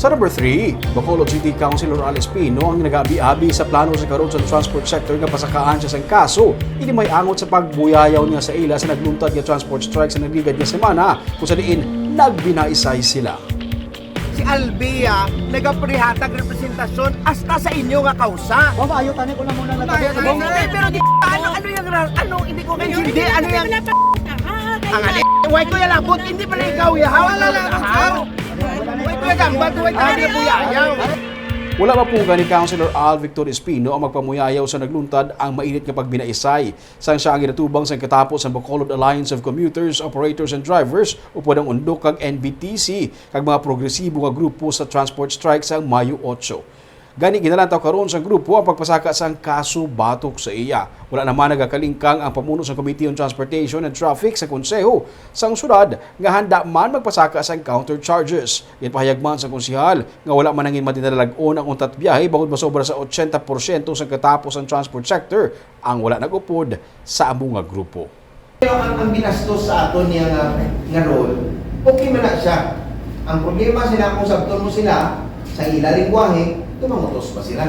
Sa number 3, Bacolod City Councilor Alice Pino ang nag-abi-abi sa plano sa karon sa transport sector nga pasakaan siya sang kaso. Ini may angot sa pagbuyayaw niya sa ila sa nagluntad nga transport strike sa nagligad nga semana kung sa diin nagbinaisay sila. Si Albia nagaprihatag representasyon hasta sa inyo nga kausa. Ma'am, ayaw tani ko na muna na tabi. Pero di ano hindi ko kayo hindi ano yang ang ani why ko yalabot hindi pa ikaw yahaw why ko yagambat why ka di buyayaw. Wala pa po ni Councilor Al Victor Espino ang magpamuyayaw sa nagluntad ang mainit nga pagbinaisay. Sang siya ang ginatubang sa katapos ang Bacolod Alliance of Commuters, Operators and Drivers upod ang undok kag NBTC kag mga progresibo nga grupo sa transport strike sa Mayo 8. Gani ginalantaw karon sa grupo ang pagpasaka sang kaso batok sa iya. Wala naman nagakalingkang ang pamuno sa Committee on Transportation and Traffic sa konseho sang syudad nga handa man magpasaka sang counter charges. Yan pahayagman sa konsehal nga wala man nangin madinalagon ang untat biyahe bangod masobra sa 80% sa katapos ang transport sector ang wala nagupod sa among nga grupo. Ang binastos sa aton niya nga role, okay man na siya. Ang problema sila kung sabton mo sila sa ila lingwahe, tumangutos pa sila.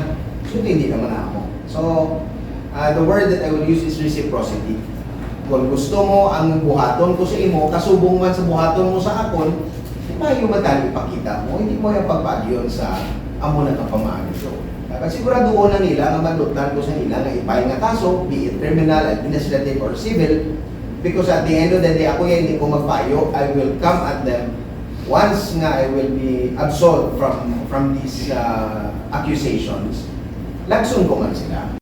So hindi naman ako. So the word that I will use is reciprocity. Kung gusto mo ang buhaton ko sa imo, kasubong man sa buhaton mo sa akon, mayo madali ipakita mo, hindi mo yung pagpagyon sa amo na kapamaano. So, kasi siguraduon na nila nga madutlan ko sa nila nga ipay nga kaso, be it criminal, administrative, or civil, because at the end of the day, ako yan hindi ko magpayo, I will come at them once nga I will be absolved from these accusations, lagsun ko man sila.